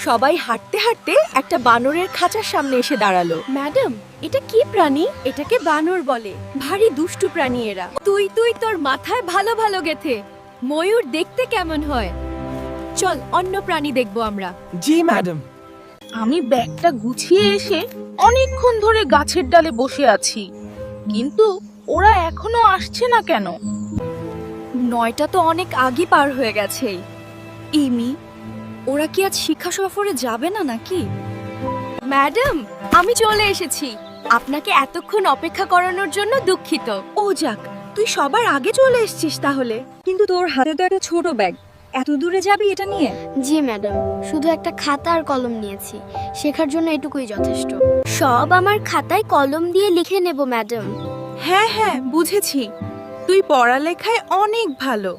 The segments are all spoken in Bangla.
সবাই হাঁটতে হাঁটতে একটা বানরের খাঁচার সামনে এসে দাঁড়ালো। ম্যাডাম, এটা কি প্রাণী? এটাকে বানর বলে। ভারী দুষ্টু প্রাণী এরা। তুই তোর মাথায় ভালো ভালো গেথে। ময়ূর দেখতে কেমন হয়? চল অন্য প্রাণী দেখবো আমরা। জি ম্যাডাম। আমি ব্যাগটা গুছিয়ে এসে অনেকক্ষণ ধরে গাছের ডালে বসে আছি, কিন্তু ওরা এখনো আসছে না কেন? 9টা তো অনেক আগে পার হয়ে গেছে। ইমি, ওরা কি আজ শিক্ষা সফরে যাবে না নাকি? ম্যাডাম, আমি চলে এসেছি। আপনাকে এতক্ষণ অপেক্ষা করানোর জন্য দুঃখিত। ও যাক, তুই সবার আগে চলে এসেছিস তাহলে। কিন্তু তোর হাতে তো একটা ছোট ব্যাগ, এত দূরে যাবি এটা নিয়ে? জি ম্যাডাম, শুধু একটা খাতা আর কলম নিয়েছি, শেখার জন্য এটুকুই যথেষ্ট। সব আমার খাতায় কলম দিয়ে লিখে নেব ম্যাডাম। হ্যাঁ, বুঝেছি। তুই পড়ালেখায় অনেক ভালো।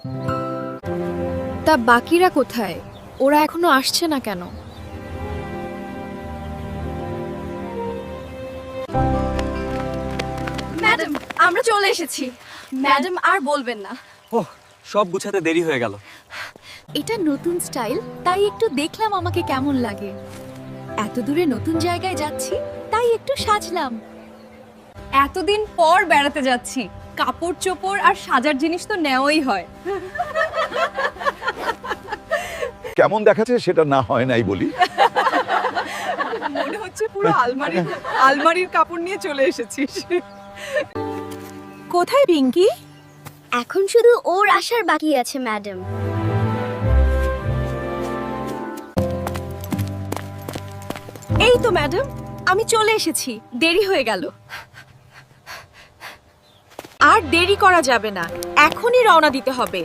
তা বাকিরা কোথায়? ওরা এখনো আসছে না কেন? ম্যাডাম, আমরা চলে এসেছি। ম্যাডাম, আর বলবেন না। ওহ, সব গুছাতে দেরি হয়ে গেল। এটা নতুন স্টাইল, তাই একটু দেখলাম আমাকে কেমন লাগে। এত দূরে নতুন জায়গায় যাচ্ছি, তাই একটু সাজলাম। এতদিন পর বেড়াতে যাচ্ছি, কাপড় চোপড় আর সাজার জিনিস তো নেওয়াই হয়। কেমন দেখাচ্ছে সেটা না হয় নাই বলি। মনে হচ্ছে পুরো আলমারির কাপড় নিয়ে চলে এসেছিস। কোথায় পিঙ্কি? এখন শুধু ওর আসার বাকি আছে ম্যাডাম। এই তো ম্যাডাম, আমি চলে এসেছি। দেরি হয়ে গেল। আর দেরি করা যাবে না, এখনই রওনা দিতে হবে।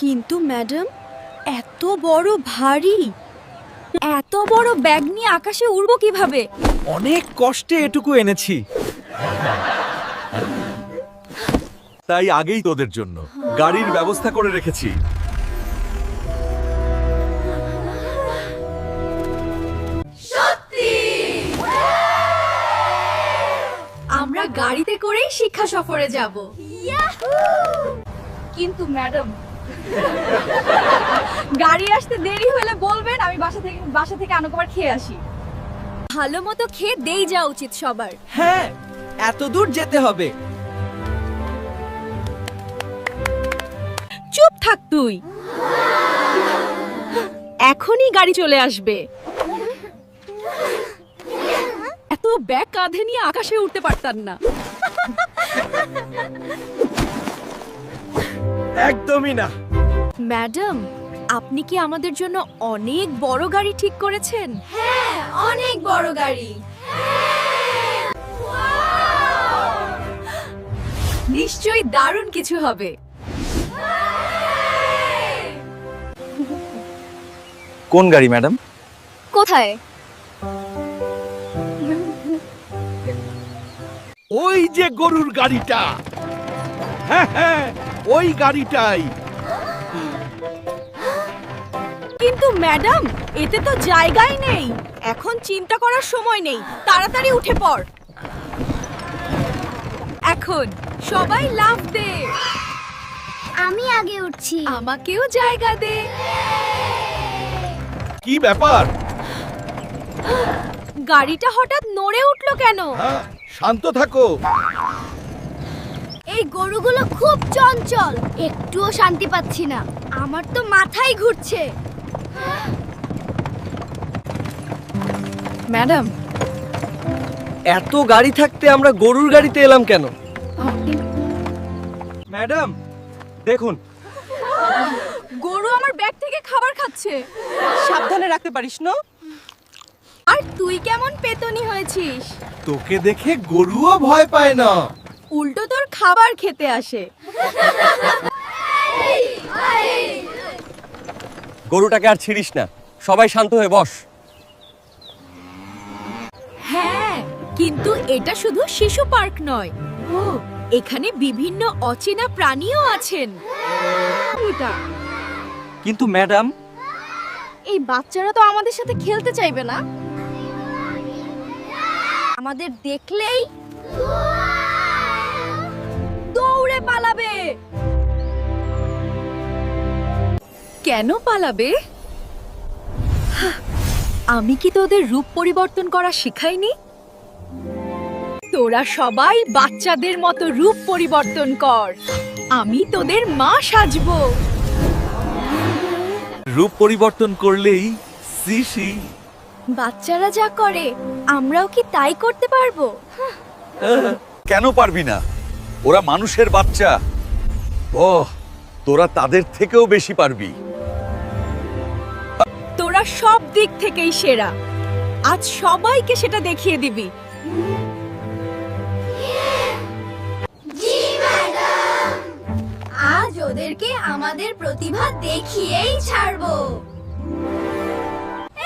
কিন্তু ম্যাডাম, এত বড় ভারী, এত বড় ব্যাগ নিয়ে আকাশে উড়বো কিভাবে? অনেক কষ্টে এটুকু এনেছি। তাই আগেই তোদের জন্য গাড়ির ব্যবস্থা করে রেখেছি। আমরা গাড়িতে করেই শিক্ষা সফরে যাব। কিন্তু ম্যাডাম, গাড়ি আসতে দেরি হলে বলবেন, আমি বাসা থেকে আনুকবার খেয়ে আসি। ভালো মতো খেয়ে দেই যাওয়া উচিত সবার। হ্যাঁ, এত দূর যেতে হবে। চুপ থাক তুই। এখনই গাড়ি চলে আসবে। এত ব্যাগ কাঁধে নিয়ে আকাশে উঠতে পারতাম না। একদমই না। ম্যাডাম, আপনি কি আমাদের জন্য অনেক বড় গাড়ি ঠিক করেছেন? হ্যাঁ, অনেক বড় গাড়ি। নিশ্চয়ই দারুণ কিছু হবে। কোন গাড়ি ম্যাডাম? কোথায়? ওই যে গরুর গাড়িটা। হ্যাঁ, ওই গাড়িটাই। কিন্তু ম্যাডাম, এতে তো জায়গাই নেই। এখন চিন্তা করার সময় নেই, তাড়াতাড়ি উঠে পড়। এখন সবাই লাফ দে। আমি আগে উঠছি। আমাকেও জায়গা দে। কি ব্যাপার? গাড়িটা হঠাৎ নড়ে উঠলো কেন? হ্যাঁ, শান্ত থাকো। এই গরুগুলো খুব চঞ্চল, একটুও শান্তি পাচ্ছি না। আমার তো মাথাই ঘুরছে। ম্যাডাম, এত গাড়ি থাকতে আমরা গরুর গাড়িতে এলাম কেন? ম্যাডাম, দেখুন। গরু আমার ব্যাগ থেকে খাবার খাচ্ছে। সাবধানে রাখতে পারিস না? আর তুই কেমন পেতনি হয়েছিস? তোকে দেখে গরুও ভয় পায় না। উল্টো তোর খাবার খেতে আসে। গরুটাকে আর ছিড়িস না, সবাই শান্ত হয়ে বস। হ্যাঁ, কিন্তু এটা শুধু শিশু পার্ক নয়। এখানে বিভিন্ন অচেনা প্রাণীও আছেন। কিন্তু ম্যাডাম, এই বাচ্চারা তো আমাদের সাথে খেলতে চাইবে না। আমাদের দেখলেই দৌড়ে পালাবে। কেন পালাবে? আমি কি তোদের রূপ পরিবর্তন করা শিখাইনি? তোরা সবাই বাচ্চাদের মতো রূপ পরিবর্তন কর। আমি তোদের মা সাজবো। রূপ পরিবর্তন করলেই সিসি। বাচ্চারা যা করে আমরাও কি তাই করতে পারবো? কেন পারবি না? ওরা মানুষের বাচ্চা। ওহ, তোরা তাদের থেকেও বেশি পারবি। তোরা সব দিক থেকেই সেরা। আজ সবাইকে সেটা দেখিয়ে দিবি। আজ ওদেরকে আমাদের প্রতিভা দেখিয়েই ছাড়বো।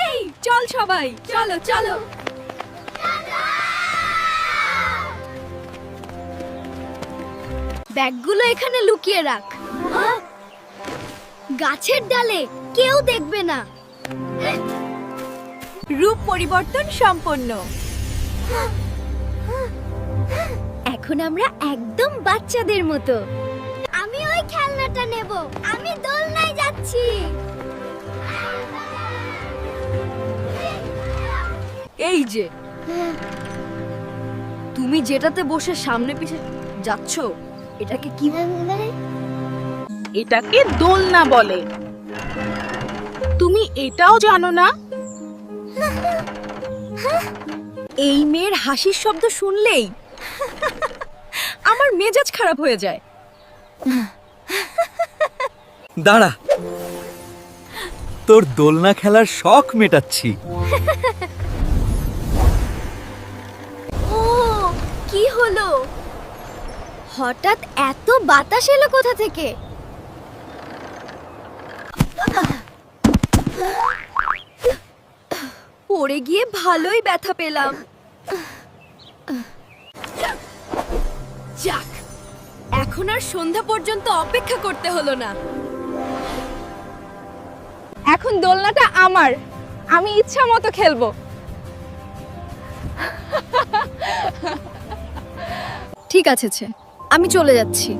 এই চল সবাই, চলো চলো। ব্যাগগুলো এখানে লুকিয়ে রাখ। গাছের ডালে কেউ দেখবে না। রূপ পরিবর্তন সম্পন্ন। এখন আমরা একদম বাচ্চাদের মতো। আমি ওই খেলনাটা নেব। আমি দোলনায় যাচ্ছি। এই যে তুমি যেটাতে বসে সামনে পিছে যাচ্ছ, এটাকে কি এটাকে দোলনা বলে। তুমি এটাও জানো না? এই মেয়ের হাসির শব্দ শুনলেই আমার মেজাজ খারাপ হয়ে যায়। দাঁড়া, তোর দোলনা খেলার শখ মেটাচ্ছি। ও কি হলো? হঠাৎ এত বাতাস এলো কোথা থেকে? পড়ে গিয়ে ভালোই ব্যথা পেলাম। যাক, এখন আর সন্ধ্যা পর্যন্ত অপেক্ষা করতে হলো না। এখন দোলনাটা আমার, আমি ইচ্ছা মতো খেলবো। ঠিক আছে, আমি চলে যাচ্ছি।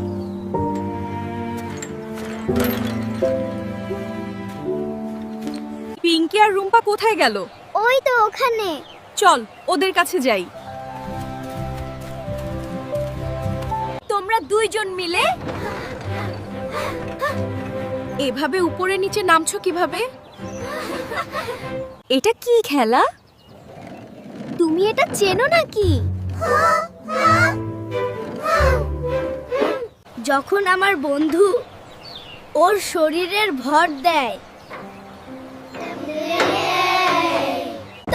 পিঙ্কি আর রুম্পা কোথায় গেল? ওই তো ওখানে। চল ওদের কাছে যাই। তোমরা দুইজন মিলে এভাবে উপরে নিচে নামছো কিভাবে? এটা কি খেলা? তুমি এটা চেনো নাকি? যখন আমার বন্ধু ওর শরীরের ভর দেয়,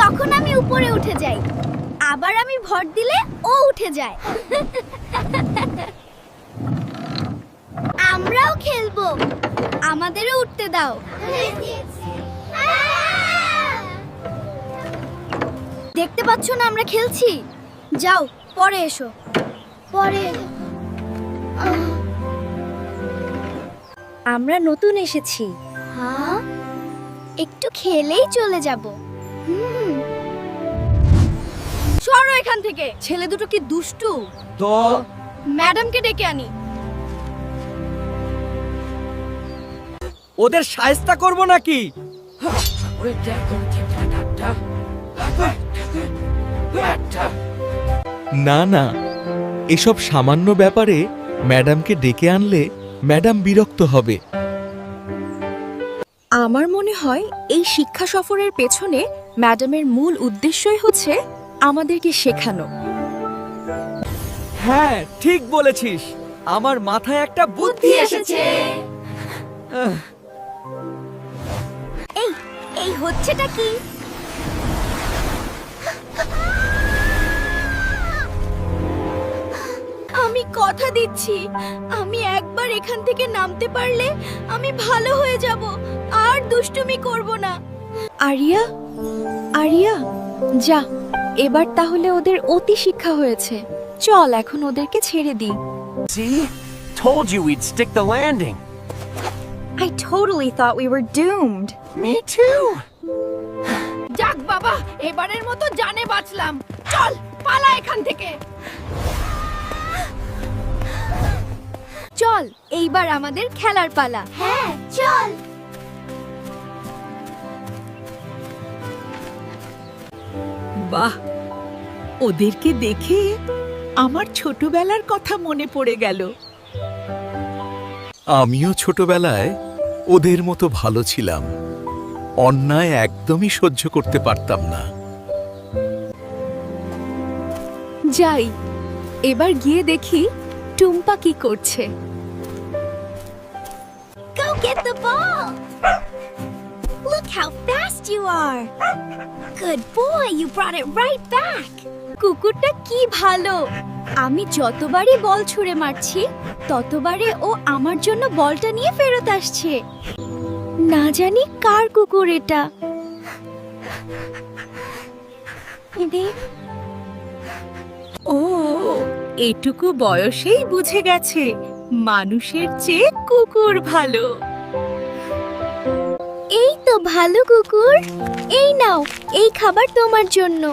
তখন আমি উপরে উঠে যাই। আবার আমি ভর দিলে ও উঠে যায়। আমরাও খেলবো। আমাদেরও উঠতে দাও। দেখতে পাচ্ছ না আমরা খেলছি? যাও পরে এসো। পরে আমরা নতুন এসেছি। হ্যাঁ, একটু খেলেই চলে যাব। সরো এখান থেকে। ছেলে দুটো কি দুষ্টু। তো ম্যাডামকে ডেকে আনি। ওদের শায়েস্তা করব নাকি? না না, এসব সামান্য ব্যাপারে ম্যাডামকে ডেকে আনলে ম্যাডাম বিরক্ত হবে। আমার মনে হয় এই শিক্ষা সফরের পেছনে ম্যাডামের মূল উদ্দেশ্যই হচ্ছে আমাদেরকে শেখানো। হ্যাঁ, ঠিক বলেছিস। আমার মাথায় একটা বুদ্ধি এসেছে। এই এই হচ্ছেটা কি? আমি কথা দিচ্ছি, আমি একবার এখান থেকে নামতে পারলে আমি ভালো হয়ে যাব, আর দুষ্টুমি করব না। আরিয়া, আরিয়া, যা, এবার তাহলে ওদের অতি শিক্ষা হয়েছে। চল এখন ওদেরকে ছেড়ে দিই। See? Told you we'd stick the landing. I totally thought we were doomed. Me too. যাক বাবা, এবারের মতো জানে বাঁচলাম। চল পালা এখান থেকে। চল এইবার আমাদের খেলার পালা। হ্যাঁ চল। বাহ, ওদেরকে দেখে আমার ছোটবেলার কথা মনে পড়ে গেল। আমিও ছোটবেলায় ওদের মতো ভালো ছিলাম, অন্যায় একদমই সহ্য করতে পারতাম না। যাই, এবার গিয়ে দেখি টুম্পা কি করছে। Go get the ball! Look how fast you are! Good boy, you brought it right back! কুকুরটা কি ভালো, আমি যতবারই বল ছুঁড়ে মারছি ততবারে ও আমার জন্য বলটা নিয়ে ফেরত আসছে। না জানি কার কুকুর এটা। ও, এটুকু বয়সেই বুঝে গেছে মানুষের চেয়ে কুকুর ভালো। এই তো ভালো কুকুর, এই নাও, এই খাবার তোমার জন্য।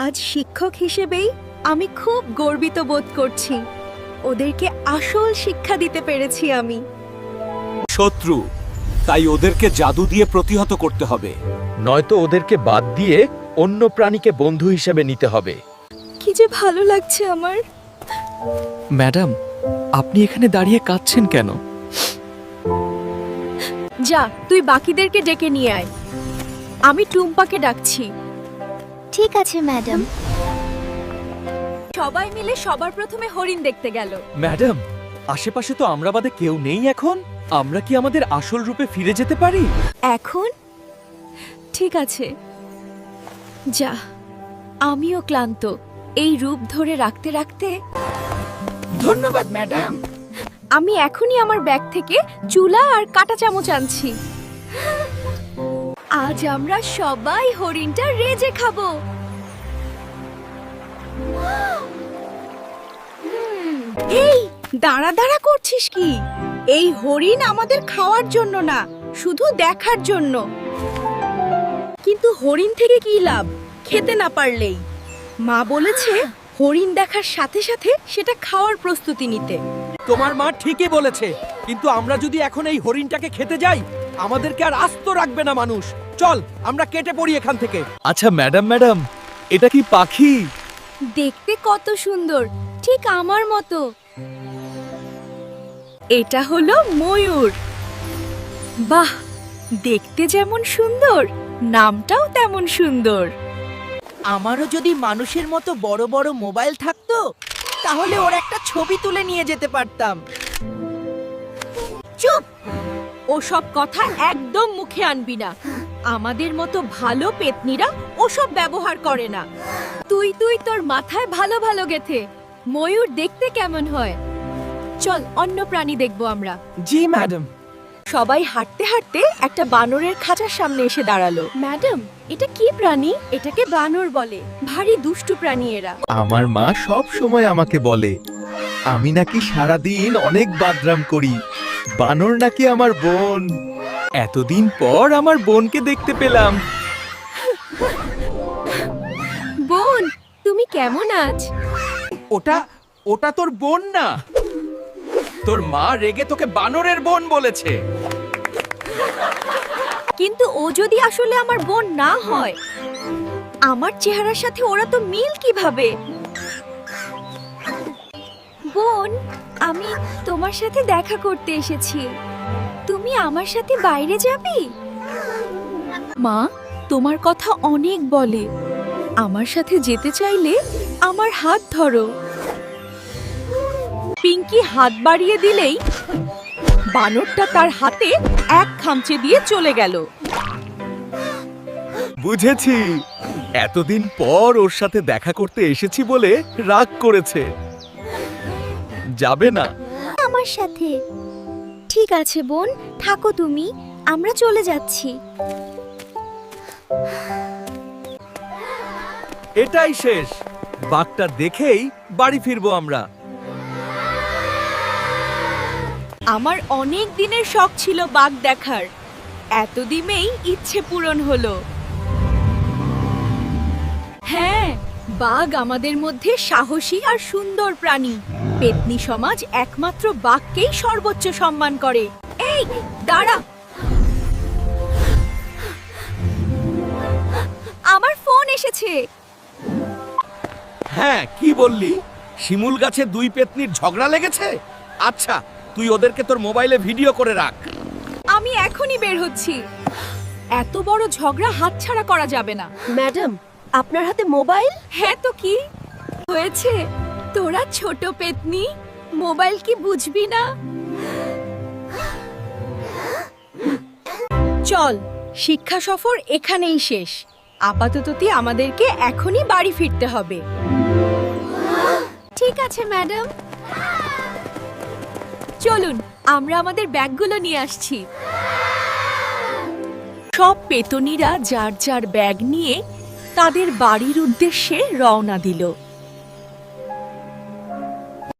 আজ শিক্ষক হিসেবেই আমি খুব গর্বিত বোধ করছি। ওদেরকে আসল শিক্ষা দিতে পেরেছি আমি। শত্রু, তাই ওদেরকে জাদু দিয়ে প্রতিহত করতে হবে। নয়তো ওদেরকে বাদ দিয়ে অন্য প্রাণীকে বন্ধু হিসেবে নিতে হবে। কি যে ভালো লাগছে আমার। ম্যাডাম, আপনি এখানে দাঁড়িয়ে কাঁদছেন কেন? যা, তুই বাকিদেরকে ডেকে নিয়ে আয়। আমি টুম্পাকে ডাকছি। ঠিক আছে ম্যাডাম। সবাই মিলে সবার প্রথমে হরিণ দেখতে গেল। ম্যাডাম, আশেপাশে তো আমরা বাদে কেউ নেই এখন। আমরা কি আমাদের আসল রূপে ফিরে যেতে পারি? এখন ঠিক আছে, যা। আমিও ক্লান্ত, এই রূপ ধরে রাখতে রাখতে। ধন্যবাদ ম্যাডাম। আমি এখনই আমার ব্যাগ থেকে চুলা আর কাঁটা চামচ আনছি। আজ আমরা সবাই হরিণটা রেজে খাবো। এই দাঁড়া দাঁড়া করছিস কি? এই হরিণ আমাদের খাওয়ার জন্য না, শুধু দেখার জন্য। কিন্তু হরিণ থেকে কি লাভ খেতে না পারলেই? মা বলেছে হরিণ দেখার সাথে সাথে সেটা খাওয়ার প্রস্তুতি নিতে। তোমার মা ঠিকই বলেছে, কিন্তু আমরা যদি এখন এই হরিণটাকে খেতে যাই আমাদেরকে আর আস্ত রাখবে না মানুষ। চল আমরা কেটে পড়ি এখান থেকে। আচ্ছা ম্যাডাম, এটা কি পাখি? দেখতে কত সুন্দর, ঠিক আমার মতো। এটা হলো ময়ূর। বাহ, দেখতে যেমন সুন্দর, নামটাও তেমন সুন্দর। আমারও যদি মানুষের মতো বড় বড় মোবাইল থাকতো তাহলে ওর একটা ছবি তুলে নিয়ে যেতে পারতাম। চুপ! ওসব কথা একদম মুখে আনবি না। আমাদের মতো ভালো পেতনিরা ওসব ব্যবহার করে না। তুই তোর মাথায় ভালো ভালো গেথে। ময়ূর দেখতে কেমন হয়? চল অন্য প্রাণী দেখবো আমরা। জি ম্যাডাম। সবাই হাঁটতে হাঁটতে একটা বানরের খাঁচার সামনে এসে দাঁড়ালো। ম্যাডাম, এটা কি প্রাণী? এটাকে বানর বলে। ভারী দুষ্টু প্রাণী এরা। আমার মা সব সময় আমাকে বলে আমি নাকি সারাদিন অনেক বাদরাম করি, বানর নাকি আমার বোন। এতদিন পর আমার বোনকে দেখতে পেলাম। বোন, তুমি কেমন আছ? ওটা তোর বোন না, তোর মা রেগে তোকে বানরের বোন বলেছে। কিন্তু ও যদি আসলে আমার বোন না হয়, আমার চেহারার সাথে ওরা তো মিল কিভাবে? বোন, আমি তোমার সাথে দেখা করতে এসেছি। তুমি আমার সাথে বাইরে যাবে? মা তোমার কথা অনেক বলে। আমার সাথে যেতে চাইলে আমার হাত ধরো। পিঙ্কি হাত বাড়িয়ে দিলেই বানরটা তার হাতে এক খামচে দিয়ে চলে গেল। বুঝেছি, এতদিন পর ওর সাথে দেখা করতে এসেছি বলে রাগ করেছে। যাবে না আমার সাথে? ঠিক আছে বোন, থাকো তুমি, আমরা চলে যাচ্ছি। এটাই শেষ। বাঘটা দেখেই বাড়ি ফিরবো আমরা। আমার অনেক দিনের শখ ছিল বাঘ দেখার। এতদিনেই ইচ্ছে পূরণ হলো। হ্যাঁ, বাঘ আমাদের মধ্যে সাহসী আর সুন্দর প্রাণী। পেতনি সমাজ একমাত্র বাঘকেই সর্বোচ্চ সম্মান করে। এই দাঁড়া! এসেছে। হ্যাঁ, কি বললি? শিমুল গাছে দুই পেতনির ঝগড়া লেগেছে? আচ্ছা, তুই ওদেরকে তোর মোবাইলে ভিডিও করে রাখ। আমি এখনই বের হচ্ছি। এত বড় ঝগড়া হাতছাড়া করা যাবে না। ম্যাডাম, আপনার হাতে মোবাইল? হ্যাঁ তো কি হয়েছে? তোরা ছোট পেতনি, মোবাইল কি বুঝবি না? চল, শিক্ষা সফর এখানেই শেষ। আপাতত আমাদেরকে এখনই বাড়ি ফিরতে হবে। ঠিক আছে ম্যাডাম, চলুন আমরা আমাদের ব্যাগগুলো নিয়ে আসছি। সব পেতনিরা যার যার ব্যাগ নিয়ে তাদের বাড়ির উদ্দেশ্যে রওনা দিল।